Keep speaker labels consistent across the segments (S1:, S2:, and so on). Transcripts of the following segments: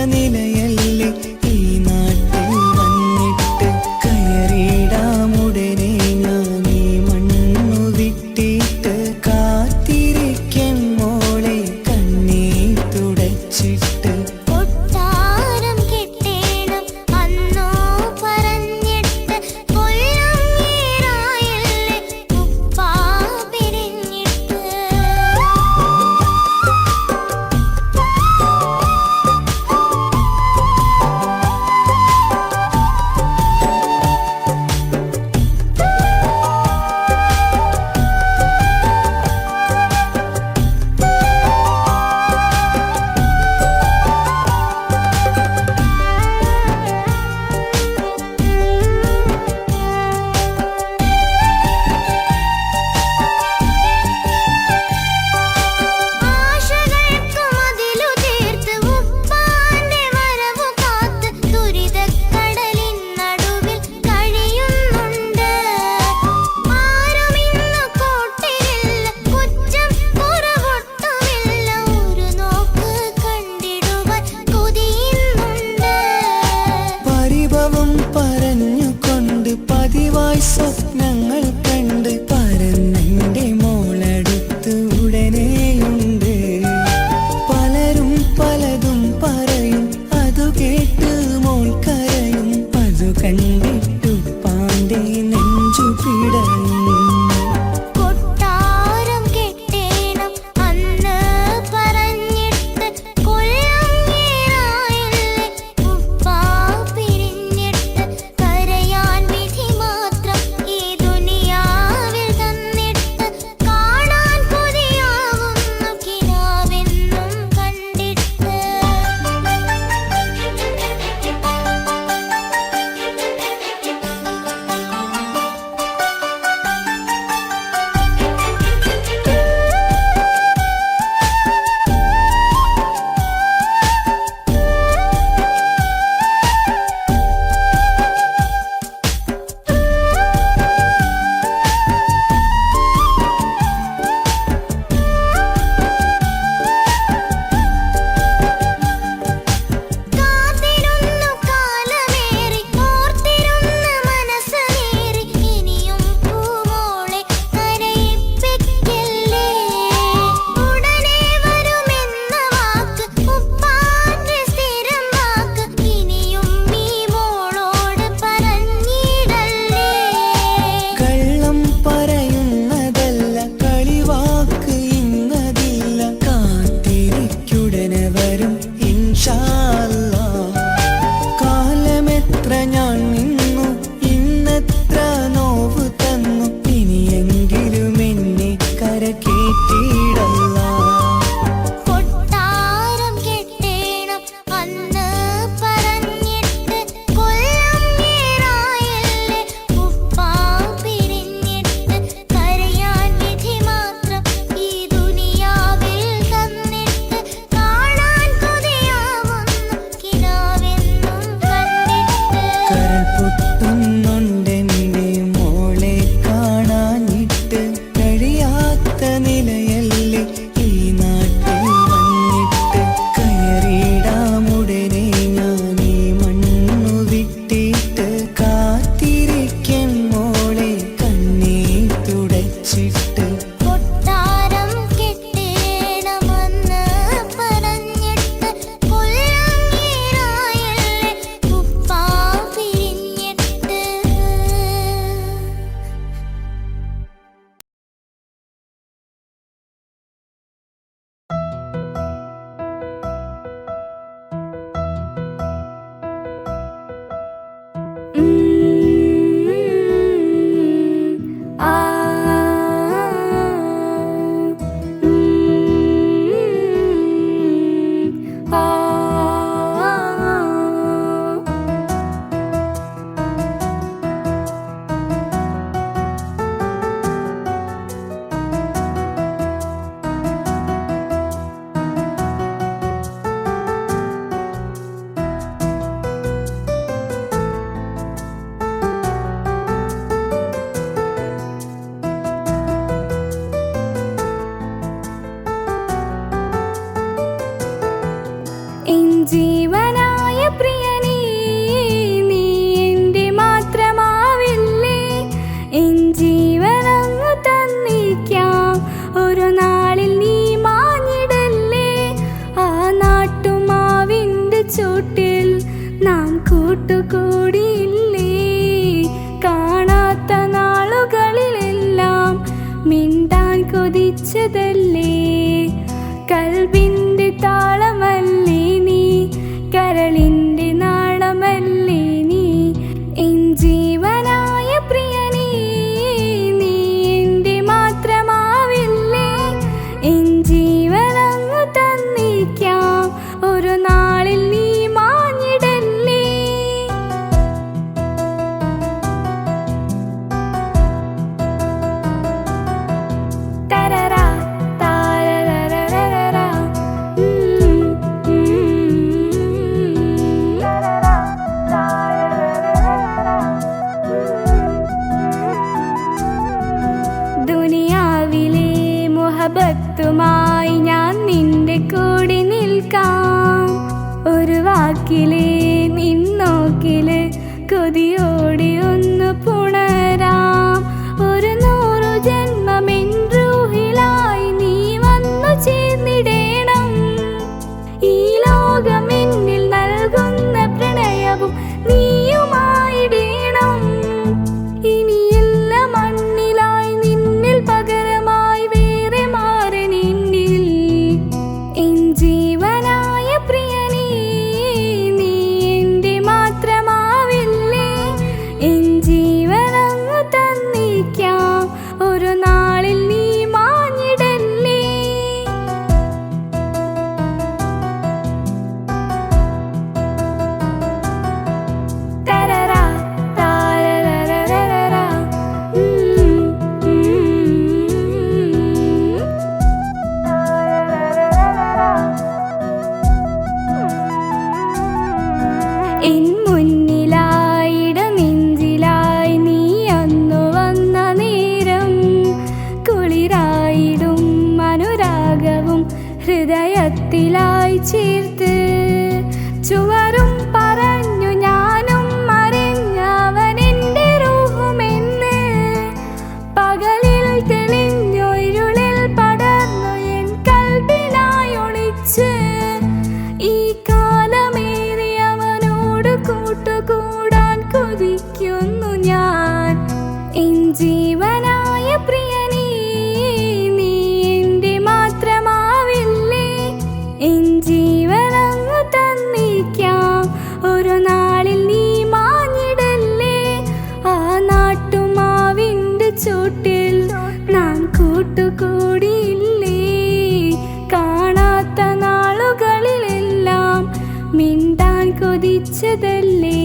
S1: നിലയല്ലേ ഈ നാട്ടിൽ വന്നിട്ട് കയറിയിടാമുടനെ ഞാൻ ഈ മണ്ണു വിട്ടിട്ട് കാത്തിരിക്കും മോളെ കണ്ണീർ തുടച്ചിട്ട്
S2: കൂട്ടുകൂടിയില്ലേ? കാണാത്ത നാളുകളിലെല്ലാം മിണ്ടാൻ കൊതിച്ചതല്ലേ? കൽബിന്റെ താളമല്ലേ നീ, കരളിന്റെ നാളമല്ലേ നീ, എൻ ജീവനായ പ്രിയനേ, നീ എന്റെ മാത്രമാവില്ലേ? എൻ ജീവനങ്ങു തന്നിക്കാം, ഒരു നാളിൽ നീ മാഞ്ഞിടല്ലേ? തരറാ താരരരരരരാ, ദുനിയാവിലെ മുഹബത്തുമായി ഞാൻ നിന്റെ കൂടെ നിൽക്കാം. ഒരു വാക്കിലെ നിന്നോക്കില് കൊതിയോടെ ഒന്ന് പുണരാം. ഒരു 100 ജന്മമെൻ റൂഹിലായി നീ വന്നു ചേർന്നിടേണം. ഈ ലോകമെന്നിൽ നൽകുന്ന പ്രണയവും നീയുമായിടേണം. ഇനിയില്ല മണ്ണിലായി നിന്നിൽ പകരമായി വേറെ മാറനെന്നിൽ. എൻ ജീവനായ പ്രിയനേ, നീ എന്റെ മാത്രമാവില്ലേ? എൻ ജീവനങ്ങു തന്നിക്കാം, ഒരു നാളിൽ നീ മാഞ്ഞിടല്ലേ? തരറാ താരരരരരാ, എൻ മുന്നിലായിട നെഞ്ചിലായി നീ അന്നു വന്ന നേരം, കുളിരായിടും അനുരാഗവും ഹൃദയത്തിലായി ചേർത്ത്, ചുവരും പറഞ്ഞു ഞാനും മറിഞ്ഞവനെന്റെ റൂഹുമെന്ന്. പകലിൽ തെളിഞ്ഞു ഇരുളിൽ പടർന്നു എൻ കൽബിനായി ഒളിച്ച്, ഈ കാലമേറി അവനോട് കൂട്ടുകൂടാൻ കൊതിക്കുന്നു ഞാൻ. എൻ ജീവനായ പ്രിയനേ, നീ എന്റെ മാത്രമാവില്ലേ? എൻ ജീവനങ്ങു തന്നിക്കാം, ഒരു നാളിൽ നീ മാഞ്ഞിടല്ലേ? ആ നാട്ടുമാവിന്റെ ചൂട്ടിൽ നാം കൂട്ടുകൂടിയില്ലേ? കാണാത്ത നാളുകളിലെല്ലാം മിണ്ടാൻ കൊതിച്ചതല്ലേ?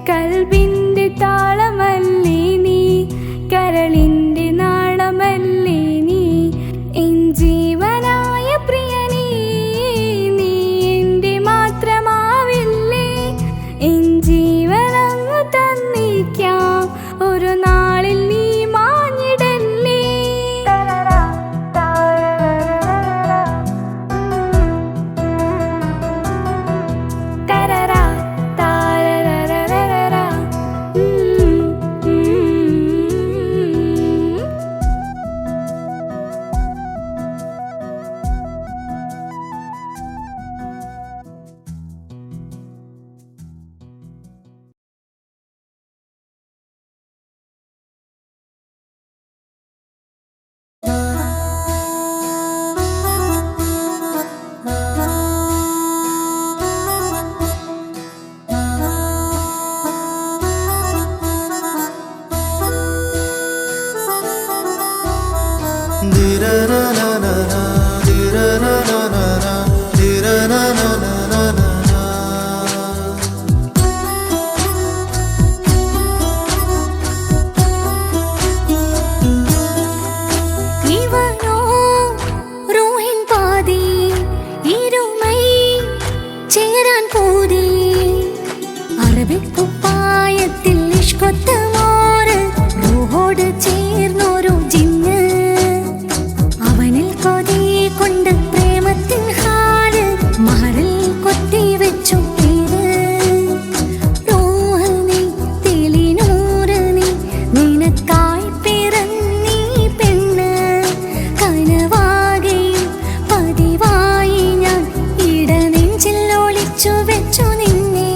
S2: കൽബിന്റെ താളമല്ലേ നീ, കരളിന്റെ നാളമല്ലേ നീ, എൻ ജീവനായ പ്രിയനേ, നീ എന്റെ മാത്രമാവില്ലേ? എൻ ജീവനങ്ങു തന്നിക്കാം, ഒരു നാളിൽ നീ മാഞ്ഞിടല്ലേ? തരറാ താരരരരരാ, തരറാ താരരരരരാ, ഇവനോ റൂഹിൻ പാതി, ഇരുമൈ ചേരാൻ പൂതി, അറബിക്കുപ്പായത്തിൽ ഇഷ്കൊത്ത മോര്, റൂഹോട് ചേർന്നൊരു ജിന്ന്, അവനിൽ കൊതി കൊണ്ട് പ്രേമത്തിൻ ഹാല്, മഹറിൽ കൊത്തി വെച്ചു പേര്. റൂഹ് നീ തെളിനൂറ് നീ, നിനക്കായി പിറന്നീ പെണ്ണ്, കനവാകെയും പതിവായി ഞാൻ ഇടനെഞ്ചിൽ ഒളിച്ചു വെച്ചു നിന്നെ.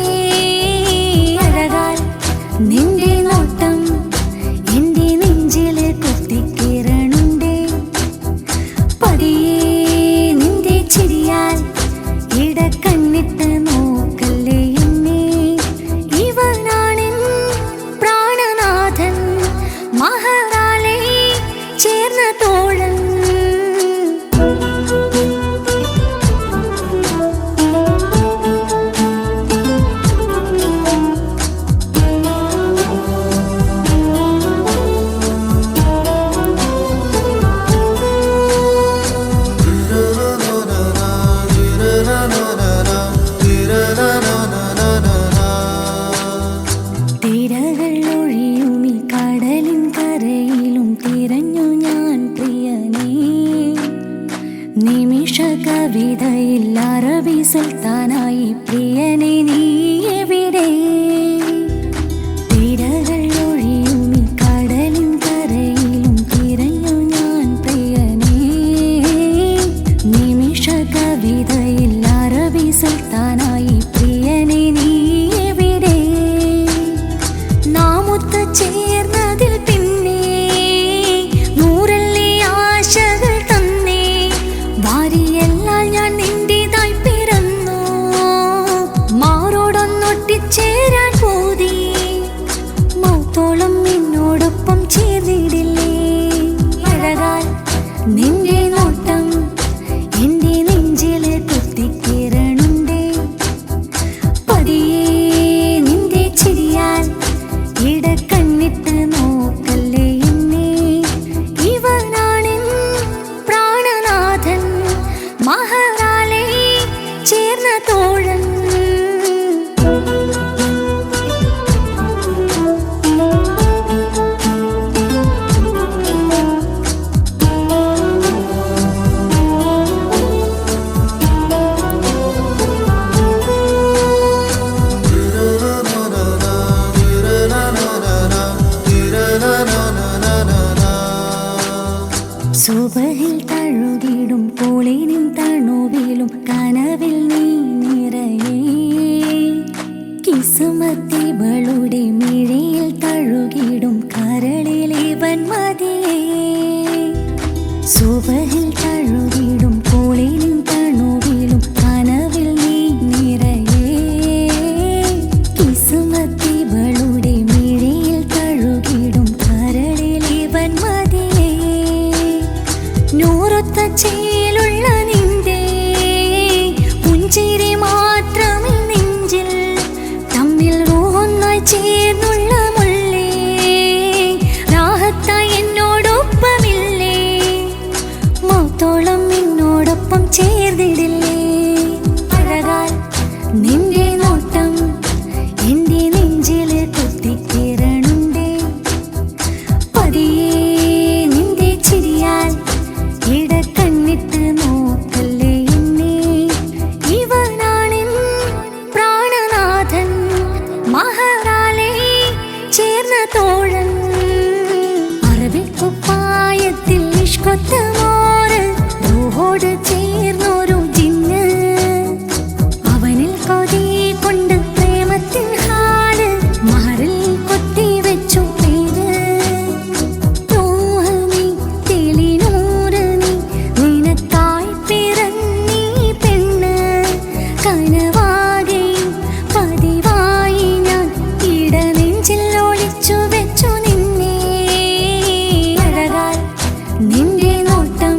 S2: ചേർന്നൊരാശകൾക്കായി പ്രിയനെ നീ എവിടെ? തിരകൾ ഒഴിയും ഈ കടലിൻ കരയിലും തിരഞ്ഞു ഞാൻ പ്രിയനെ. നിമിഷ കവിതയിൽ അറബി സുൽത്താനായി പ്രിയനെ നീ എവിടെ? നാം ഒത്തു ചേർന്നതിൽ പിന്നെ നൂറല്ലേ ആശകൾ തന്നേ. വാരിയെല്ലാം ഞാൻ നിന്റേതായി പിറന്നു. മാറോടൊന്നൊട്ടിച്ചേരാൻ പോതി. മൗത്തോളം നിന്നോടൊപ്പം ചേർന്നിടില്ലേ? അഴകാൽ നിന്റെ നോട്ടം എന്റെ നെഞ്ചില് കുത്തിക്കേറണുണ്ടേ. പതിയെ നിന്റെ ചിരിയാൽ ഇടക്കണ്ണിട്ട് നോക്കല്ലേ എന്നെ. ഇവനാണെൻ പ്രാണനാഥൻ, മഹറാലെ ചേർന്ന തോഴൻ. സുബഹിൽ തഴുകിടും പോളിനും തണുവിലും കനവിൽ നീ നിറയേ. കിസുമത്തിവളുടെ മിഴിയിൽ തഴുകിടും കരളിലിവൻ മതിയേ. സുബഹിൽ തഴുകിടും പോളിനും തണുവിലും കനവിൽ നീ നിറയേ. കിസുമത്തിവളുടെ മിഴിയിൽ തഴുകിടും കരളിലിവൻ മതിയേ. നൂറൊത്ത ചേലുള്ള നിന്റെ പുഞ്ചിരി മാത്രമേ നെഞ്ചിൽ തമ്മിൽ റൂഹൊന്നായി ചേർന്നുള്ള മുള്ളേ. രാഹത്തായി എന്നോടൊപ്പമില്ലേ? മൗത്തോളം നിന്നോടൊപ്പം ചേർന്നിടില്ലേ? അഴകാൽ നിന്റെ നോട്ടം എന്റെ നെഞ്ചില് കുത്തിക്കേറണുണ്ടേ. പതിയെ നിന്റെ ചിരിയാൽ ഇടക്കണ്ണിട്ട് നോക്കല്ലേ എന്നെ. ഇവനാണെൻ പ്രാണനാഥൻ, മഹറാലെ ചേർന്ന തോഴൻ. അറബിക്കുപ്പായത്തിൽ ഇഷ്കൊത്ത മോര് റൂഹോട് ചേർന്നൊരു ജിന്ന്. അവനിൽ കൊതി കൊണ്ട് പ്രേമത്തിൻ ഹാല് മഹറിൽ കൊത്തിവെച്ചു പേര്. റൂഹ് തെളിനൂറ് നീ നിനക്കായി പിറന്നീ പെണ്ണ്. കനവാകെയും പതിവായി ഞാൻ ഇടനെഞ്ചിൽ ഒളിച്ചു വെച്ചു നിന്നെ. അഴകാൽ നിന്റെ നോട്ടം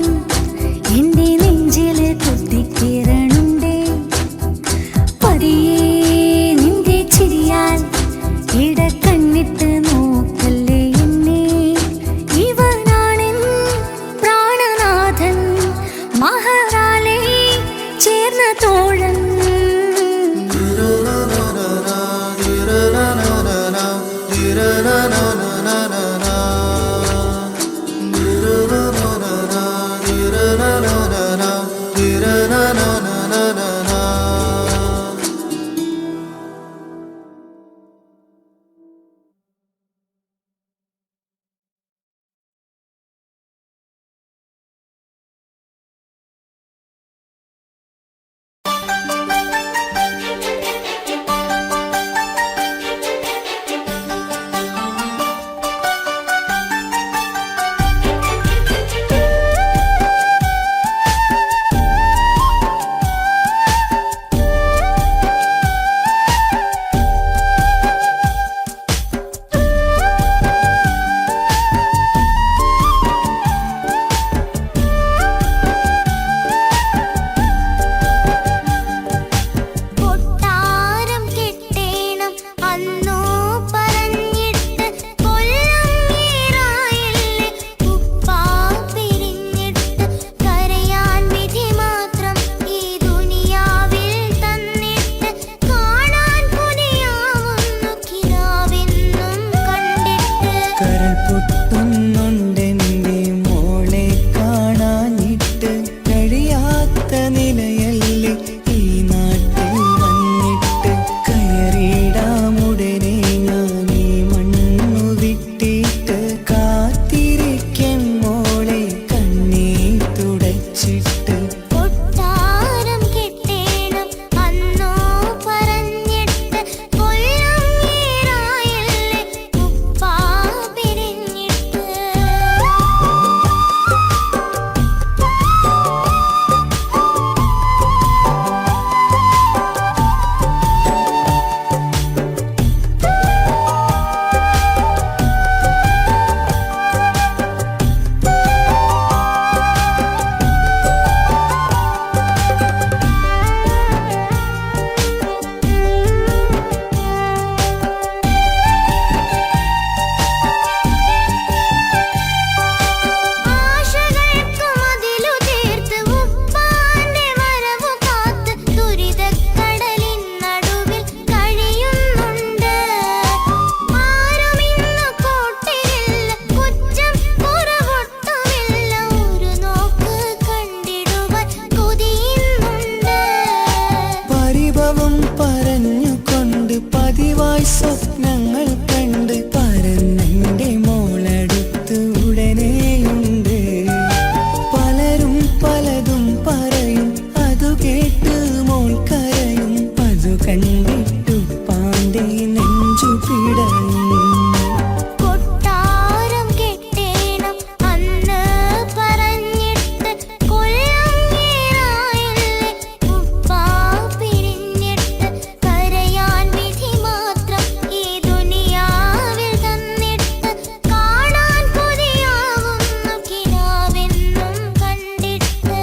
S1: കണ്ടിട്ടു പാണ്ഡേ നെഞ്ചു പിടഞ്ഞു.
S2: കൊട്ടാരം കെട്ടേണം അന്ന് പറഞ്ഞിട്ട് കൊല്ലങ്ങേറായല്ലേ ഉപ്പാ പിരിഞ്ഞിട്ട് കരയാൻ വിധി മാത്രം ഈ ദുനിയാവിൽ തന്നിട്ട് കാണാൻ കൊതിയാവുന്നു കിനാവെന്നും കണ്ടിട്ട്.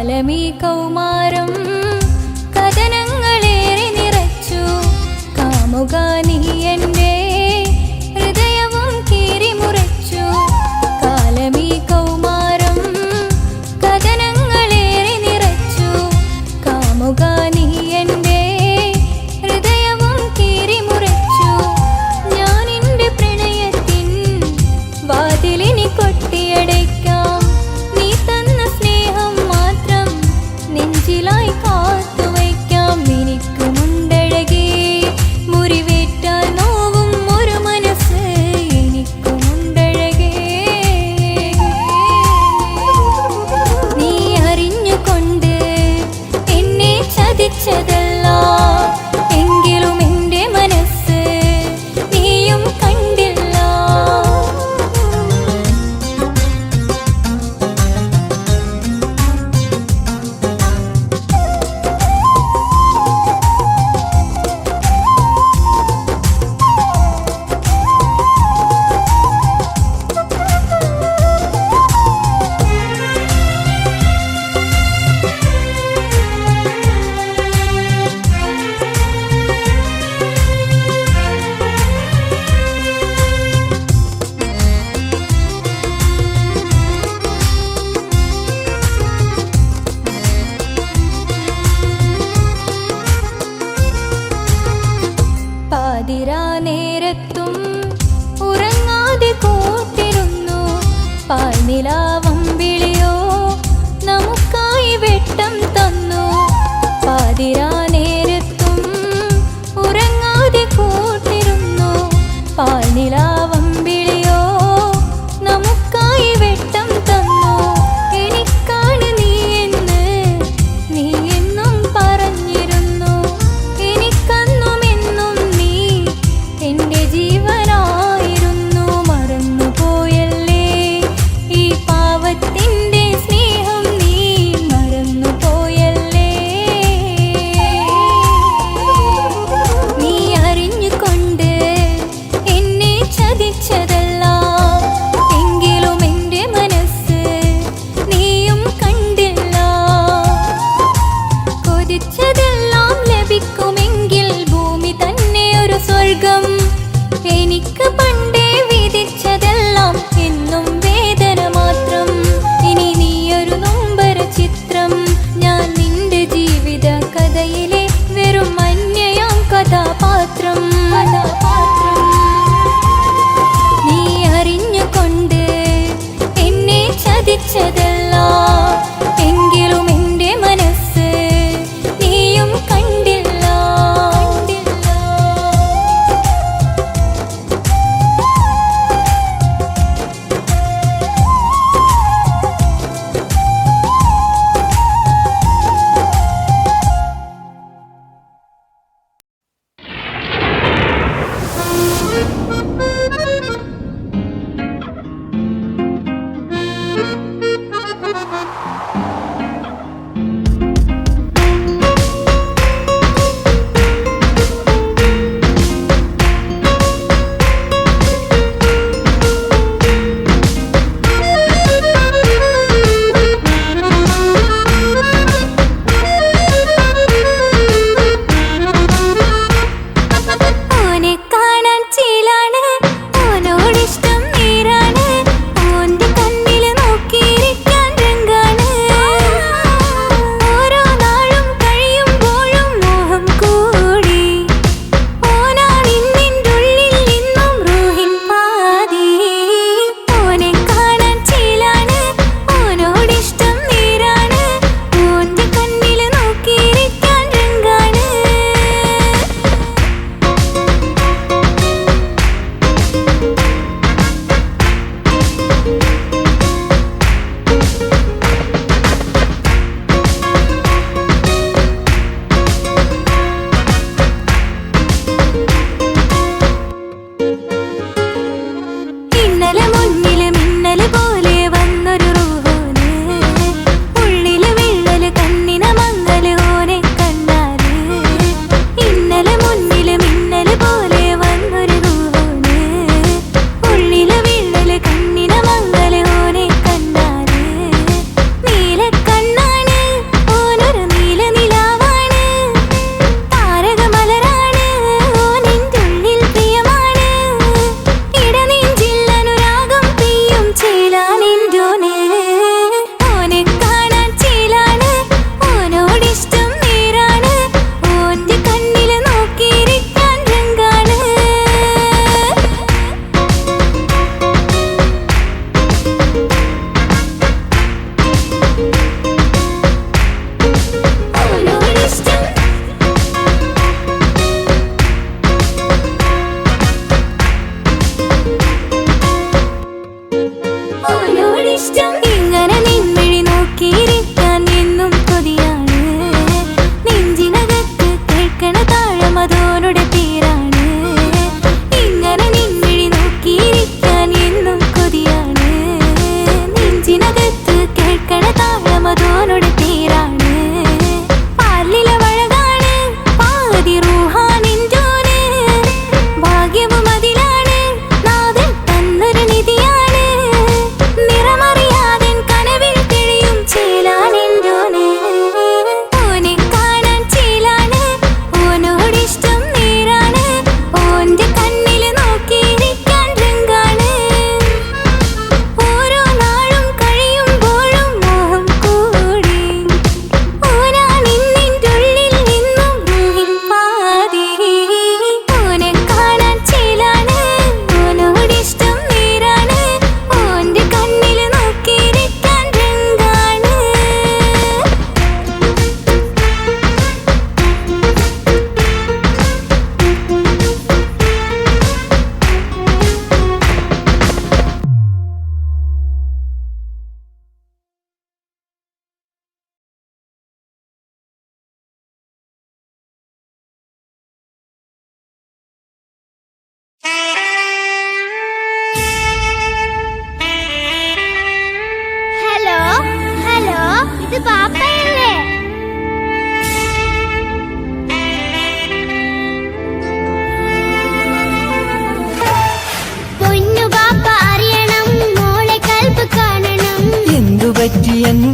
S3: കാലമീ കൗമാരം കഥനങ്ങളേറെ നിറച്ചു കാമുക നീ എൻ്റെ ഹൃദയവും കീറിമുറിച്ചു കാലമീ കൗമാരം കഥനങ്ങളേറെ നിറച്ചു കാമുക നീ എൻ്റെ ഹൃദയവും കീറിമുറിച്ചു ഞാൻ എൻ്റെ പ്രണയത്തിൻ വാതിലിനി കൊട്ടിയടയ്ക്കാം നീ തന്ന സ്നേഹം മാത്രം നെഞ്ചിലായി കാത്തുവയ്ക്കാം എനിക്കുമുണ്ടഴകേ മുറിവേറ്റാൽ നോവും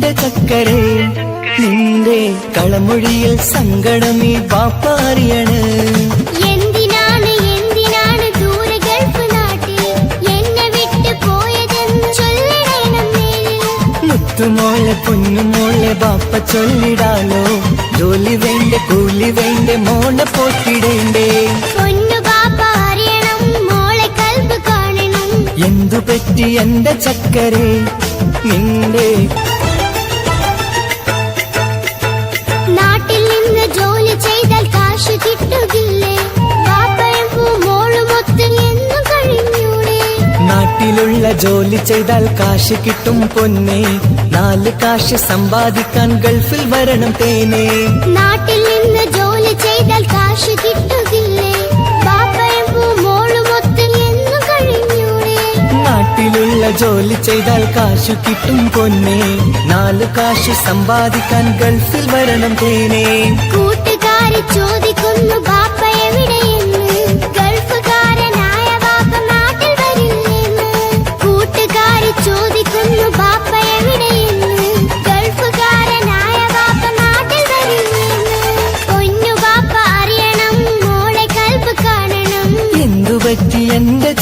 S1: എന്റെ ചക്കരെ നിന്റെ കളമൊഴിയിൽ സങ്കടം ഈ ബാപ്പ അറിയണ്
S2: എന്തിനാണ് ദൂരെ ഗൾഫ് നാട്ടിൽ എന്നെ വിട്ടു പോയതെന്ന് ചൊല്ലിടണം നീ.
S1: മുത്തുമോളെ പൊന്നുമോളെ ബാപ്പ ചൊല്ലിടാലോ ജോലി വേണ്ടേ കൂലി വേണ്ടേ മോളെ പോറ്റിടേണ്ടേ
S2: പൊന്നു ബാപ്പ അറിയണം മോളെ കൽബ് കാണണം.
S1: എന്തു പറ്റി എന്റെ ചക്കരെ നിന്റെ
S2: നാട്ടിൽ നിന്ന് ജോലി ചെയ്താൽ കാശ് കിട്ടുകില്ലേ ബാപ്പയും മോളുമൊത്ത് എന്നും കഴിഞ്ഞൂടെ.
S1: നാട്ടിലുള്ള ജോലി ചെയ്താൽ കാശ് കിട്ടും പൊന്നെ 4 കാശ് സമ്പാദിക്കാൻ ഗൾഫിൽ വരണം തേനെ
S2: നാട്ടിൽ നിന്ന് ജോലി ചെയ്താൽ കാശ് കിട്ടുകില്ലേ ബാപ്പയും മോളുമൊത്ത് എന്നും കഴിഞ്ഞൂടെ.
S1: നാട്ടിലുള്ള ജോലി ചെയ്താൽ കാശ് കിട്ടും പൊന്നെ 4 കാശ് സമ്പാദിക്കാൻ ഗൾഫിൽ വരണം തേനെ
S2: കൂട്ടുകാരി ചോദിക്കുന്നു ബാപ്പ എവിടെയെന്ന് ഗൾഫുകാരനായ ബാപ്പ നാട്ടിൽ വരില്ലെന്ന്. കൂട്ടുകാരി ചോദിക്കുന്നു ബാപ്പ എവിടെയെന്ന് ഗൾഫുകാരനായ ബാപ്പ നാട്ടിൽ വരില്ലെന്ന്. പൊന്നു ബാപ്പ അറിയണം മോളെ കൽബ് കാണണം.
S1: എന്തു പറ്റി എന്റെ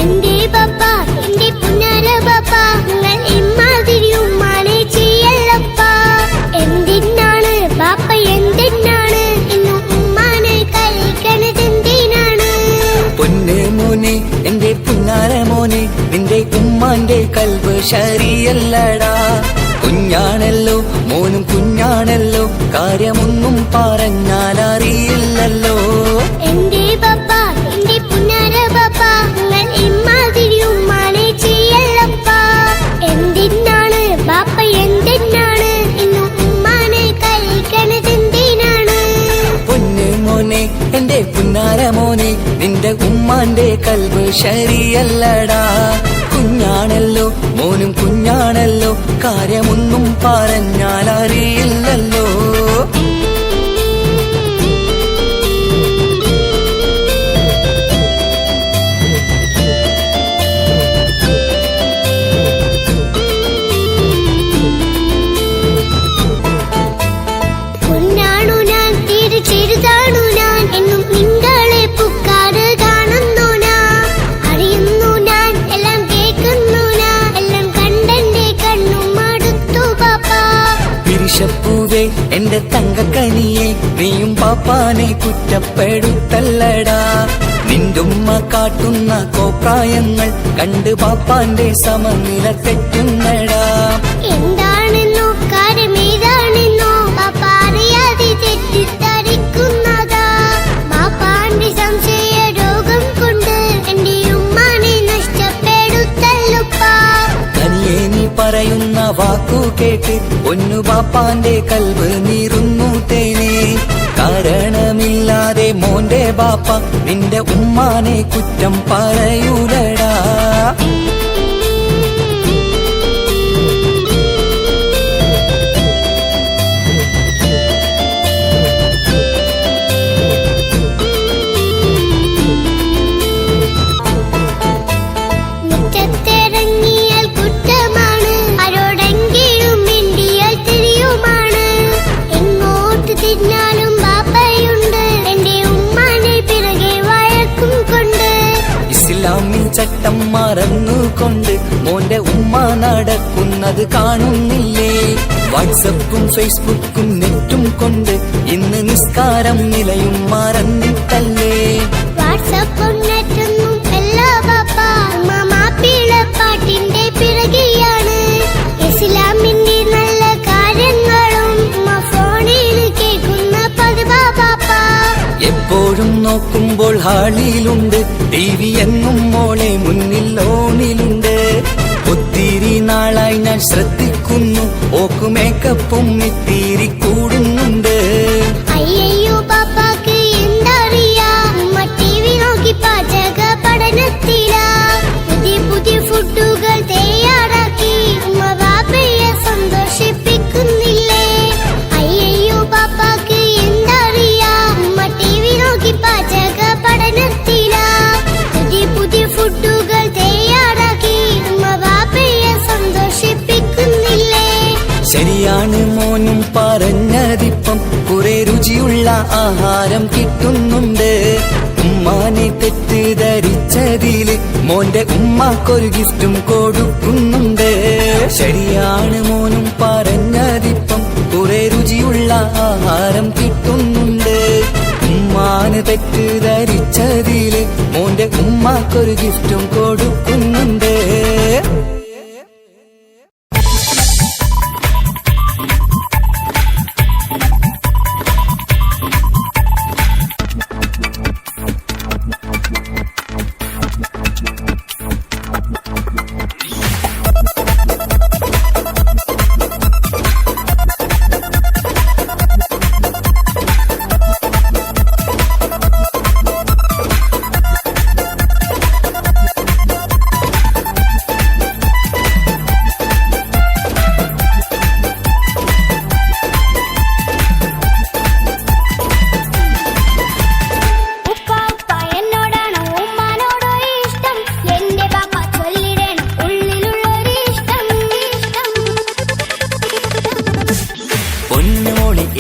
S2: എന്റെ ബാപ്പ എന്റെ പുന്നാര ബാപ്പ നിങ്ങൾ ഇമ്മാതിരി ഉമ്മാനെ ചെയ്യല്ലപ്പ. എന്തിനാണ് ബാപ്പ എന്തിനാണ് ഇന്ന് ഉമ്മാനെ കഴിക്കണതെന്തിനാണ്.
S1: പൊന്നെ മോനെ എന്റെ പുന്നാര മോനെ നിന്റെ ഉമ്മാന്റെ കൽബ് ശരിയല്ലടാ കുഞ്ഞാണല്ലോ മോനും കുഞ്ഞാണല്ലോ കാര്യമൊന്നും പറഞ്ഞാൽ അറിയില്ലല്ലോ.
S2: എന്റെ ബാപ്പ എന്റെ പുന്നാര ബാപ്പ നിങ്ങൾ ഇമ്മാതിരി ഉമ്മാനെ ചെയ്യല്ലപ്പ. എന്തിനാണ് ബാപ്പ എന്തിനാണ് ഇന്ന് ഉമ്മാനെ കഴിക്കണതെന്തിനാണ്.
S1: പൊന്നെ മോനെ എന്റെ പുന്നാര മോനെ നിന്റെ ഉമ്മാന്റെ കൽബ് ശരിയല്ലടാ കുഞ്ഞാണല്ലോ മോനും കുഞ്ഞാണല്ലോ കാര്യമൊന്നും പറഞ്ഞാൽ അറിയില്ലല്ലോ.
S2: പൊന്നാണു ഞാൻ തീരെ ചെറുതാണു ഞാൻ എന്നും നിങ്ങളെ പുക്കാറ് കാണുന്നു ഞാൻ അറിയുന്നു ഞാൻ എല്ലാം കേൾക്കുന്നു ഞാൻ എല്ലാം കണ്ടെന്റെ കണ്ണും മടുത്തു ബാപ്പ.
S1: പിരിശപ്പൂവേ എന്റെ തങ്കക്കനിയെ നീയും പാപ്പാനെ കുറ്റപ്പെടുത്തല്ലടാ നിന്റുമ്മ കാട്ടുന്ന കോപ്രായങ്ങൾ കണ്ട് പാപ്പാന്റെ സമനില തെറ്റുന്നടാ.
S2: എന്താണെന്നോ കാര്യമേതാണെന്നോ ബാപ്പ അറിയാതെ തെറ്റിദ്ധരിക്കുന്നതാ. ബാപ്പാന്റെ സംശയ രോഗം കൊണ്ട് എന്റെ ഉമ്മാനെ നഷ്ടപ്പെടുത്തല്ലുപ്പ.
S1: കനിയെ നീ പറയുന്ന വാക്കു കേട്ട് പൊന്നു പാപ്പാന്റെ കൽവ് നീറുന്നു തേനെ കാരണമില്ലാതെ മോന്റെ ബാപ്പ നിന്റെ ഉമ്മാനെ കുറ്റം പറയൂലടാ.
S2: മുറ്റത്തിറങ്ങിയാൽ കുറ്റമാണ് ആരോടെങ്കിലും മിണ്ടിയാൽ തിരിയുമാണ്. എങ്ങോട്ട് തിരിഞ്ഞാലും ബാപ്പയുണ്ട് എന്റെ ഉമ്മാനെ പിറകെ വഴക്കും കൊണ്ട്.
S1: ഇസ്ലാമിൽ ചട്ടം മറന്നുകൊണ്ട് മോന്റെ ഉമ്മ നടക്കുന്നത് കാണുന്നില്ലേ വാട്സപ്പും ഫേസ്ബുക്കും നെറ്റും കൊണ്ട് ഇന്ന് നിസ്കാരം നിലയും മറന്നിട്ടല്ലേ.
S2: വാട്സപ്പും നെറ്റൊന്നും അല്ല ബാപ്പ ഉമ്മ മാപ്പിളപ്പാട്ടിന്റെ പിറകെയാണ്. ഇസ്ലാമിന്റെ നല്ല കാര്യങ്ങളും ഉമ്മ ഫോണിൽ കേൾക്കുന്ന പതിവാ ബാപ്പ.
S1: എപ്പോഴും നോക്കുമ്പോൾ ഹാളിയിലുണ്ട് TV എന്നും മോളെ മുന്നിൽ ഓണിലുണ്ട്. ഒത്തിരി നാളായി ഞാൻ ശ്രദ്ധിക്കുന്നു ഓക്ക് മേക്കപ്പും ഇത്തിരി കൂടുന്നുണ്ട്.
S2: അയ്യോ പാപ്പാക്ക് എന്തറിയാ ഉമ്മ TV നോക്കി പാചക പഠനത്തിലാ. പുതിയ പുതിയ ഫുഡ്
S1: ആഹാരം കിട്ടുന്നുണ്ട്. ഉമ്മാനെ തെറ്റിദ്ധരിച്ചതില് മോന്റെ ഉമ്മാക്കൊരു ഗിഫ്റ്റും കൊടുക്കുന്നുണ്ട്. ശരിയാണ് മോനും പറഞ്ഞതിപ്പം കുറെ രുചിയുള്ള ആഹാരം കിട്ടുന്നുണ്ട്. ഉമ്മാന് തെറ്റിദ്ധരിച്ചതില് മോന്റെ ഉമ്മാക്കൊരു ഗിഫ്റ്റും കൊടുക്കുന്നുണ്ട്.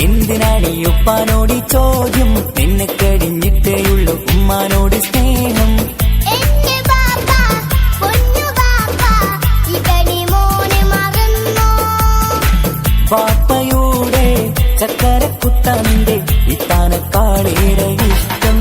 S1: എന്തിനാണ് ഉപ്പാനോട് ചോദ്യം? നിന്നെ കഴിഞ്ഞിട്ടേയുള്ളൂ ഉമ്മാനോട് സ്നേഹം. പാപ്പയുടെ ചക്കരക്കുത്തന്റെ ഇത്താനക്കാളേറെ ഇഷ്ടം.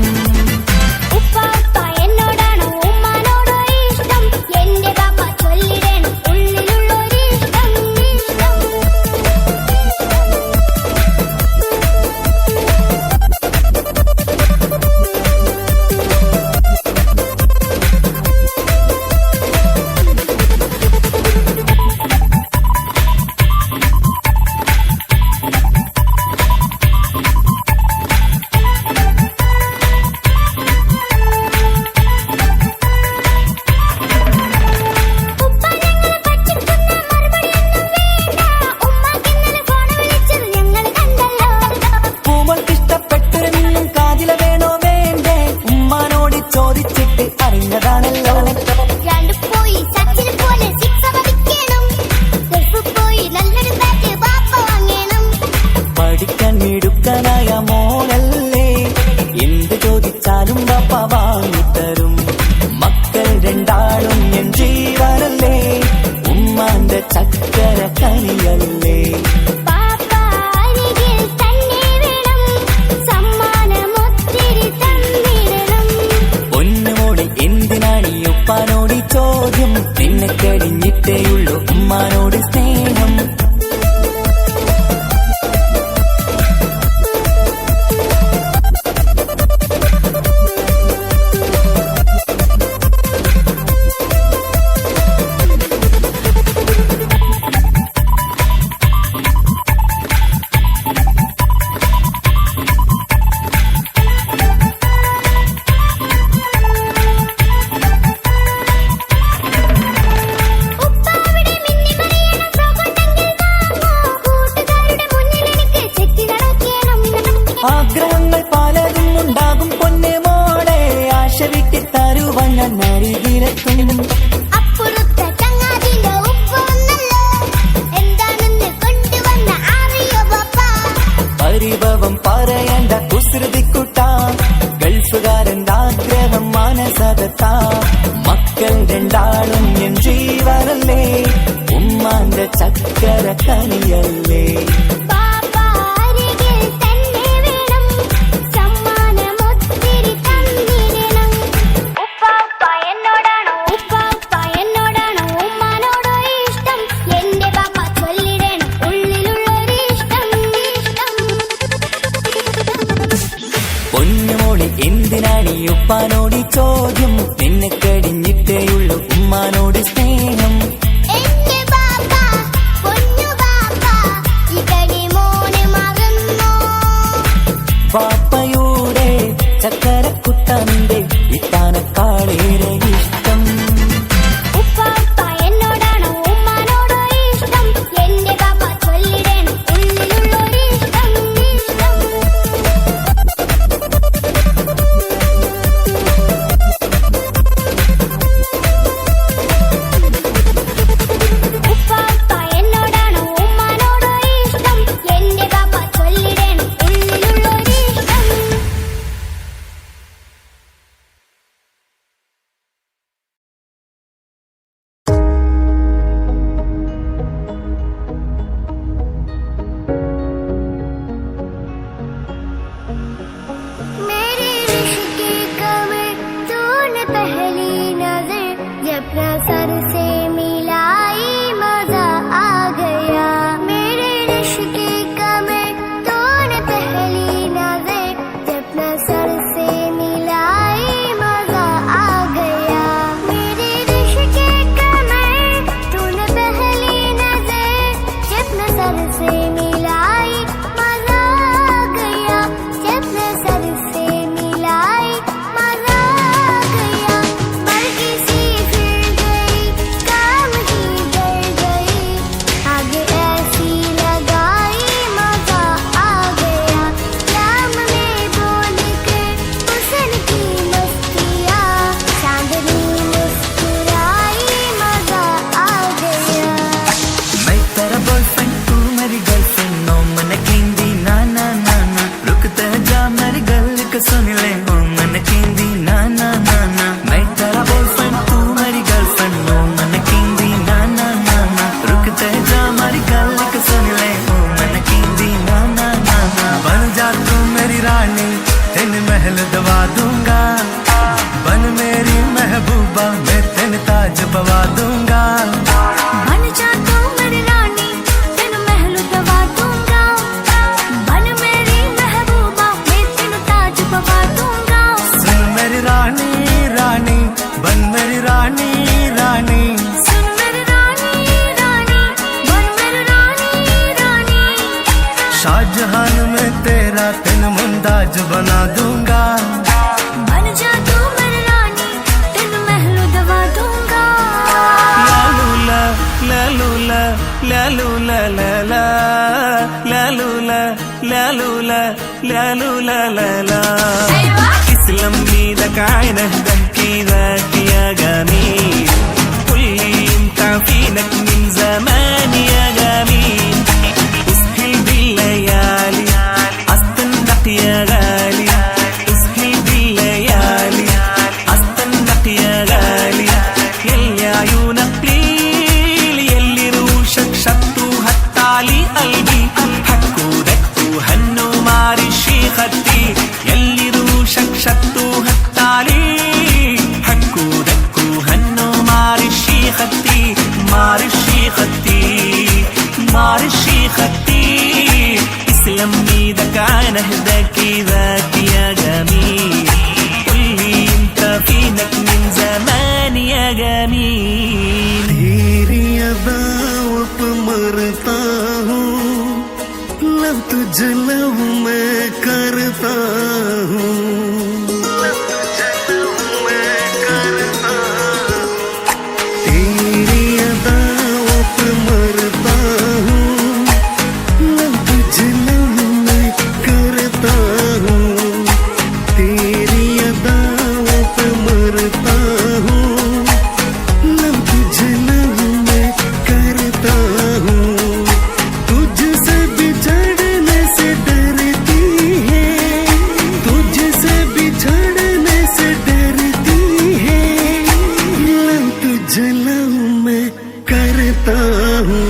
S1: പഠിക്കാൻ മിടുക്കനായ മോനല്ലേ, എന്ത് ചോദിച്ചാലും പാപ്പ വാങ്ങിത്തരും. മക്കൾ രണ്ടാളും എൻ ജീവനല്ലേ, ഉമ്മാന്റെ ചക്കര കനിയല്ലേ. പൊന്നുമോളെ എന്തിനാണ് ഈ ഉപ്പാനോട് ചോദ്യം? നിന്നെ കഴിഞ്ഞിട്ടേയുള്ളൂ ഉമ്മാനോട് സ്നേഹം. ആഗ്രഹങ്ങൾ പലതും ഉണ്ടാകും പൊന്നെ മോളെ, ആശ വിട്ടി തരുവാൻ ഞാൻ അരികിലെത്തും.
S2: അപ്പുറത്തെ ചങ്ങാതിന്റെ ഉപ്പൊന്നല്ലോ, എന്താണെന്ന് കൊണ്ടുവന്ന അറിയോ പാപ്പ?
S1: പരിഭവം പറയണ്ട കുസൃതിക്കുട്ട, ഗൾഫുകാരന്റെ ആഗ്രഹം മനസകത്ത. മക്കൾ രണ്ടാളും എൻ ജീവനല്ലേ, ഉമ്മാന്റെ ചക്കര കനിയല്ലേ. പൊന്നുമോളെ എന്തിനാണ് ഈ ഉപ്പാനോട് ചോദ്യം? നിന്നെ കഴിഞ്ഞിട്ടേയുള്ളൂ ഉമ്മാനോട് സ്നേഹം.
S2: എന്റെ ബാപ്പ പൊന്നു ബാപ്പ ഇതടി
S1: शाहजहान में तेरा तेन मुमताज बना दूंगा।
S3: बन जा तू मेरी रानी, तेन महल दवा दूंगा।
S1: लालूला लालूला लालूला लाला लालूला लालूला लालूला लाला تسلم ايدك عين اهدك ذاك يا جميل، قل لي انت فينك من زمان يا جميل. اسهل بالليالي استنق يا غالي، اسهل بالليالي استنق يا غالي. يلي عيونك ليل، يلي روشك شطوا هتعلي قلبي، حكوا دكوا هنوا معرشي خدي. يلي روشك شطوا هتعلي، حكوا دكوا هنوا معرشي خدي، معرشي خدي، معرشي خدي. اسلم ايدك عين اهداك ذاك يا جميل، قل لي انت فينك من زمان يا جميل.
S4: तेरी अदाओं पे मरता हूँ, लव तुझे लव मैं करता हूँ। तेरी अदाओं पे मरता हूँ, लव तुझे लव मैं करता हूँ। तेरी अदाओं पे मरता हूँ, लव तुझे लव मैं करता हूँ। तुझसे बिछड़ने से डरती है, तुझसे बिछड़ने से डरती है। लव तुझे लव मैं करता हूँ,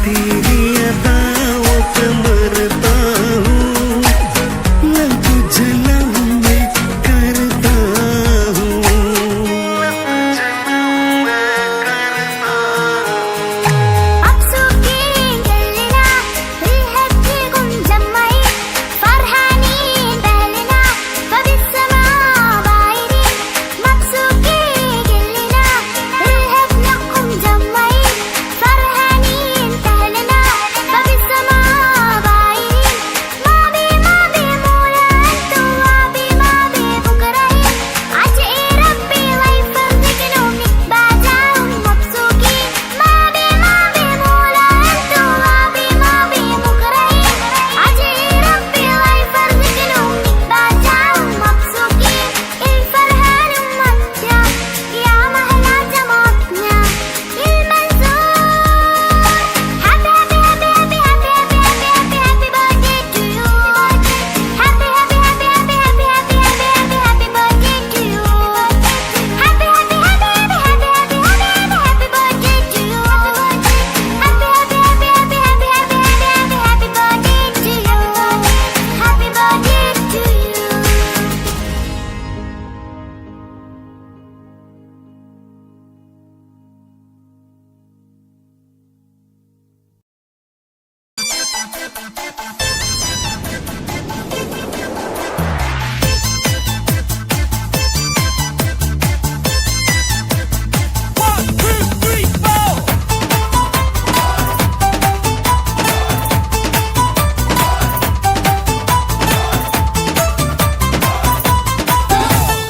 S4: तेरी अदाओं पे मरता हूँ। लव तुझे लव मैं करता हूँ।
S2: مبسوطين كلنا بالهب فيكم مجمعين، فرحانين بأهلنا فبالسماء بايرين. مبسوطين كلنا بالهب فيكم مجمعين، فرحانين بأهلنا فبالسماء بايرين. ماضي ماضي مولا أنتو، وابي ماضي بكرهين. عجئي ربي الله يفرجك نومي بعدهم مبسوطين. ماضي ماضي مولا أنتو، وابي ماضي بكرهين. عجئي ربي الله يفرجك نومي بعدهم مبسوطين. الفرحان متنا يا مهلا جمعتنا المنصور. Happy happy happy happy happy happy happy happy birthday to you. Happy happy happy happy happy happy happy happy happy birthday to you. Happy happy happy happy happy happy happy happy birthday to you. Happy happy happy happy happy happy happy happy birthday to you. Happy birthday to you.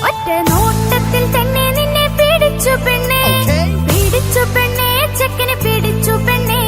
S2: ഒറ്റ നോട്ടത്തിൽ തന്നെ നിന്നെ പിടിച്ചു പെണ്ണേ, പിടിച്ചു പെണ്ണേ, ചെക്കനെ പിടിച്ചു പെണ്ണേ.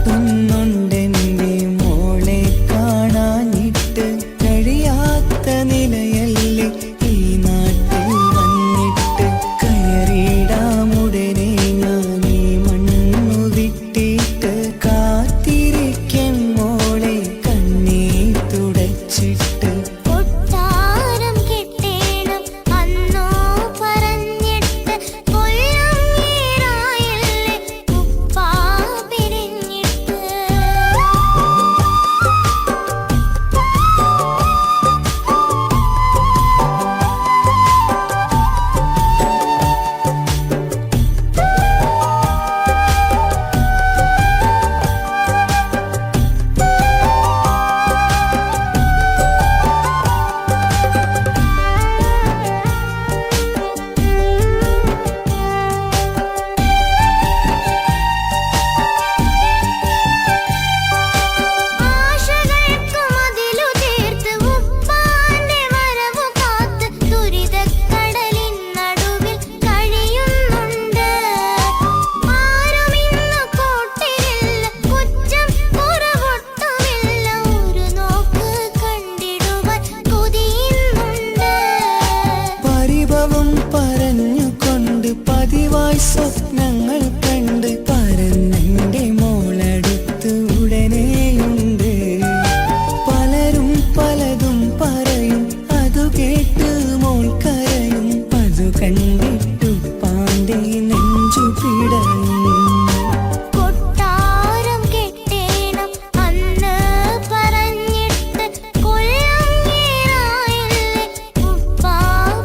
S1: കാത്തുന്നുണ്ടെന്റെ മോളെ കാണാനിട്ട് കഴിയാത്ത നിലയല്ലേ ഈ നാട്ടിൽ വന്നിട്ട് കയറിയിടാമുടനെ ഞാൻ ഈ മണ്ണു വിട്ടിട്ട് കാത്തിരിക്കാൻ മോളെ കണ്ണീർ തുടച്ചിട്ട്
S2: കൊട്ടാരം കെട്ടേണം അന്നോ പറഞ്ഞിട്ട് കൊല്ലം ഏറായല്ലേ ഉപ്പാ പിരിഞ്ഞിട്ട് ആശകൾക്ക് മതിലു തീർത്ത് ഉപ്പാന്റെ വരവു കാത്ത് ദുരിതക്കടലിൻ നടുവിൽ കഴിയുന്നുണ്ട്. ആരുമിന്ന് കൂട്ടിനില്ല, കുറ്റം കുറവൊട്ടുമില്ല, ഒരു നോക്ക് കണ്ടിടുവാൻ കൊതിയുന്നുണ്ട്.
S1: പരിഭവം പറഞ്ഞുകൊണ്ട് പതിവായി സ്വപ്നങ്ങൾ കണ്ട് പരന്നെന്റെ മോളടുത്ത് ഉടനെയുണ്ട്. പലരും പലതും പറയും, അതു കേട്ട് മോൾ കരയും, അതു കണ്ടിട്ടു പാന്റെ നെഞ്ചു പിടയും.
S2: കൊട്ടാരം കെട്ടേണം അന്ന് പറഞ്ഞിട്ട് കൊല്ലം ഏറായല്ലേ ഉപ്പാ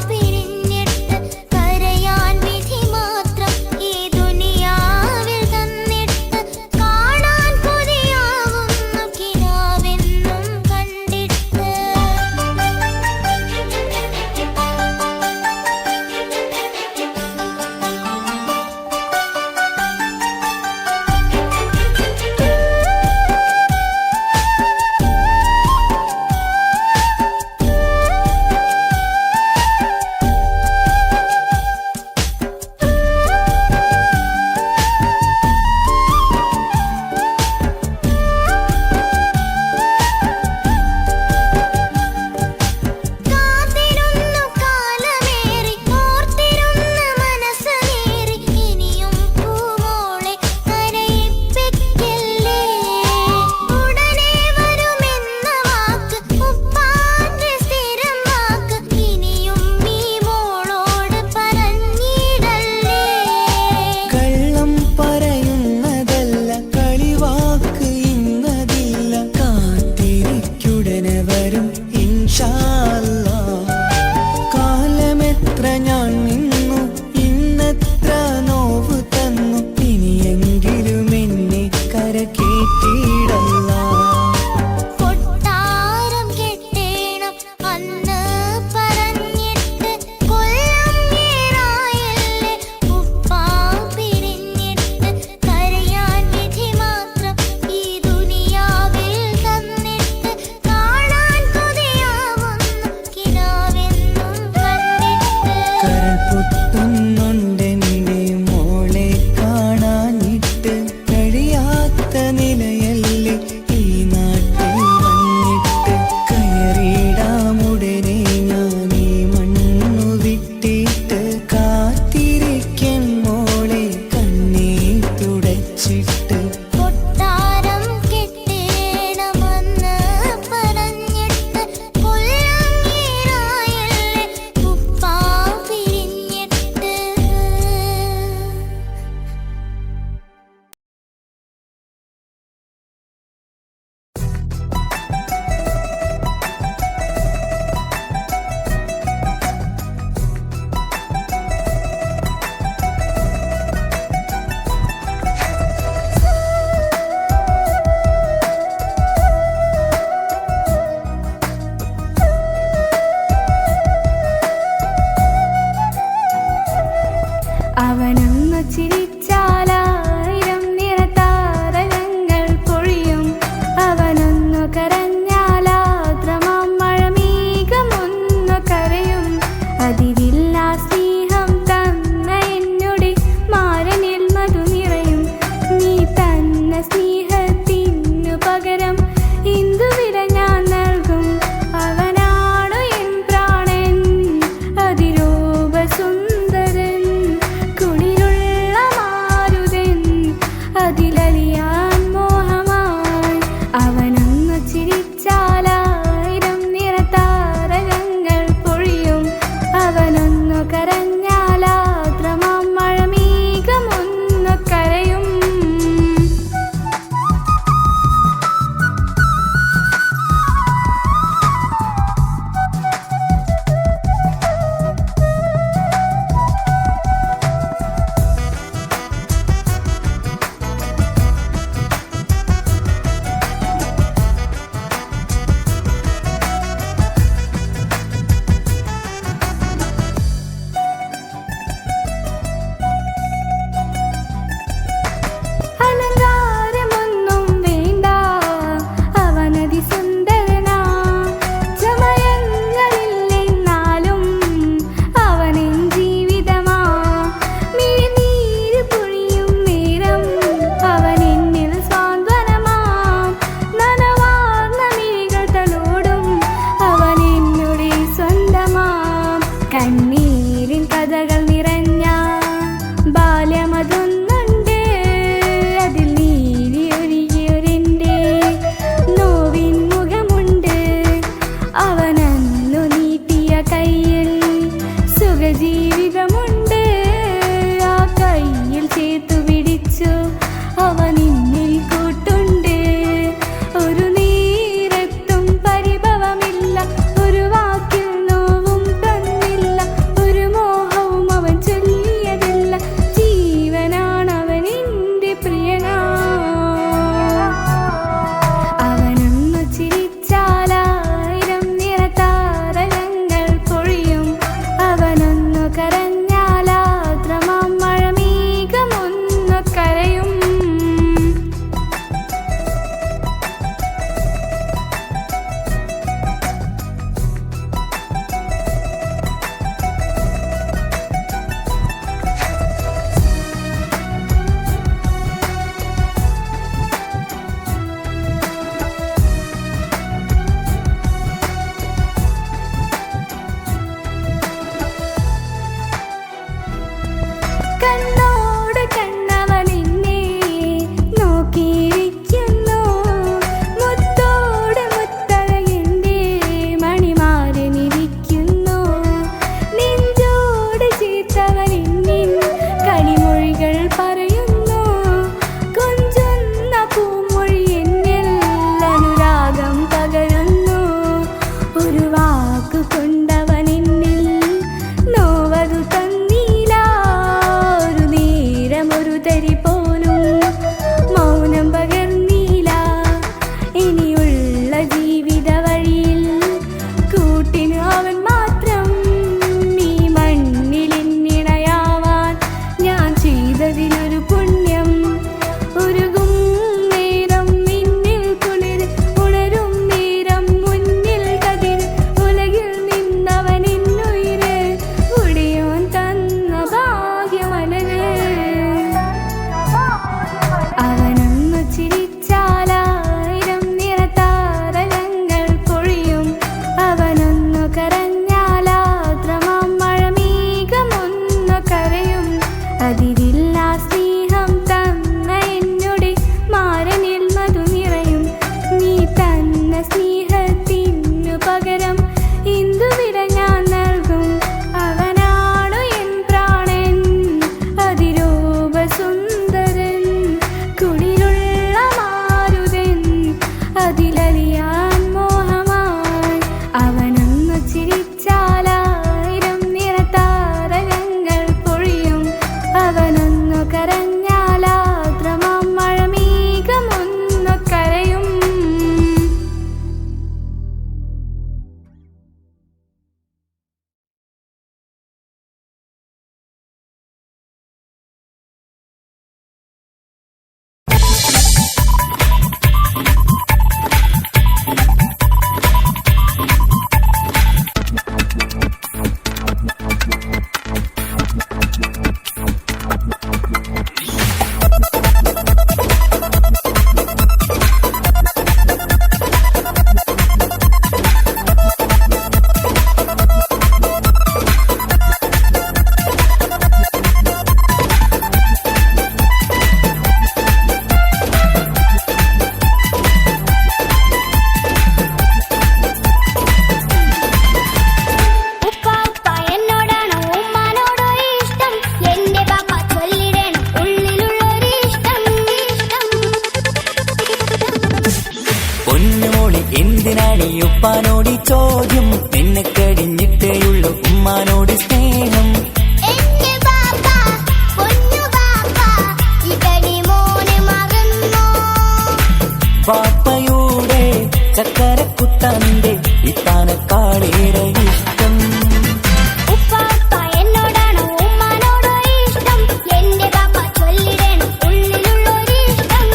S2: പിരിഞ്ഞിട്ട് കരയാൻ വിധി മാത്രം ഈ ദുനിയാവിൽ തന്നിട്ട് കാണാൻ കൊതിയാവുന്നു കിനാവെന്നും കണ്ടിട്ട്.
S1: എന്തിനാണ് ഈ ഉപ്പാനോട് ഈ ചോദ്യം? നിന്നെ കഴിഞ്ഞിട്ടേയുള്ളൂ ഉമ്മാനോട് സ്നേഹം.
S2: എന്റെ ബാപ്പ പൊന്നു ബാപ്പ ഇവനെ മോനെ മറന്നോ?
S1: വാപ്പയുടെ ചക്കരക്കുട്ടന്റെ ഇത്താനക്കാളേറെ ഇഷ്ടം.
S2: ഉപ്പാപ്പ എന്നോടാണോ ഉമ്മാനോടോ ഇഷ്ടം? എന്റെ ബാപ്പ ചൊല്ലിടണം ഉള്ളിലുള്ളൊരിഷ്ടം.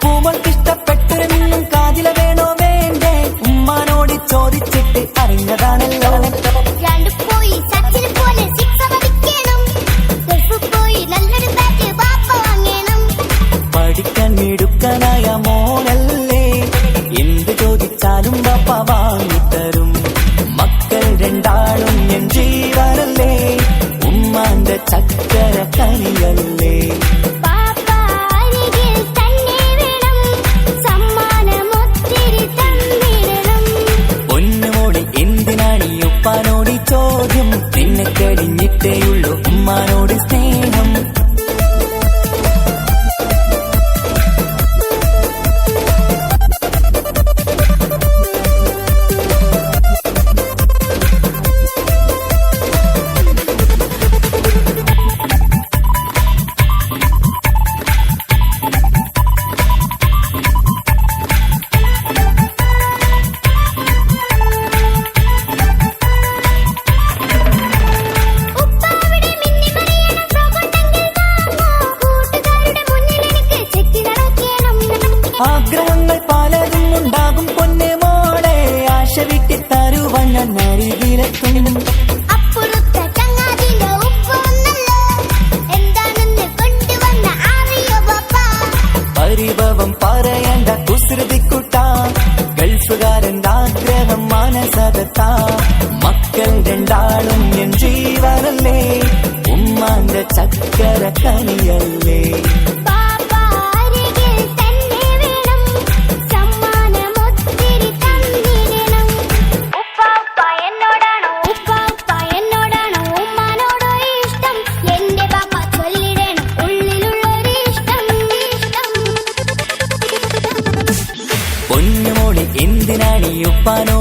S1: പൂമൾക്കിഷ്ടപ്പെട്ടൊരെന്നും കാതില വേണോ വേണ്ടേ? ഉമ്മാനോട് ചോദിച്ചിട്ട് അറിഞ്ഞതാണല്ലോ.
S2: രണ്ട് പോയി സച്ചിൻ പോലെ സിക്സ് അടിക്കണം. ഗൾഫിൽ പോയി നല്ലൊരു ബാറ്റ് ബാപ്പ വാങ്ങണം.
S1: പഠിക്കാൻ മിടുക്കനായ മോനല്ലേ, എന്ത് ചോദിച്ചാലും ബാപ്പ വാങ്ങിത്തരും. മക്കൾ രണ്ടാളും ഞാൻ ജീവനല്ലേ, ഉമ്മാന്റെ ചക്കര കനിയല്ലേ.
S2: ബാപ്പ അരികിൽ തന്നെ വേണം, സമ്മാനമൊത്തിരി തന്നിടണം.
S1: പൊന്നുമോളെ എന്തിനാണ് ഈ ഉപ്പാനോട് ഈ ചോദ്യം? നിന്നെ കഴിഞ്ഞിട്ടേയുള്ളൂ ഉമ്മാനോട് സ്നേഹം.
S2: ഉപ്പാവിടെ മിന്നിമറിയണ ഫ്രോക്കുണ്ടെങ്കിൽ വാങ്ങോ. കൂട്ടുകാരുടെ മുന്നിൽ എനിക്ക് ചെത്തി നടക്കണം.
S1: ആഗ്രഹങ്ങൾ പലതും ഉണ്ടാകും പൊന്നെ മോളെ, ആശ വിട്ടി തരുവാൻ ഞാൻ അരികിലെത്തും.
S2: അപ്പുറത്തെ ചങ്ങാതിന്റെ ഉപ്പ വന്നല്ലോ, എന്താണെന്ന് കൊണ്ടുവന്ന അറിയോ ബാപ്പ?
S1: പരിഭവം പറയണ്ട കുസൃതിക്കുട്ട, ഗൾഫുകാരന്റെ ആഗ്രഹം മനസകത്ത. മക്കൾ രണ്ടാളും ഞാൻ ജീവനല്ലേ, ഉമ്മാന്റെ ചക്കര കനിയല്ലേ.
S2: ബാപ്പ അരികിൽ തന്നെ വേണം, സമ്മാനമൊത്തിരി തന്നിടണം. ഉപ്പാപ്പ എന്നോടാണോ ഉമ്മാനോടോ ഇഷ്ടം? എന്റെ ബാപ്പ ചൊല്ലിടണം ഉള്ളിലുള്ളൊരിഷ്ടം.
S1: പൊന്നുമോളെ എന്തിനാണ് ഈ ഉപ്പാനോട്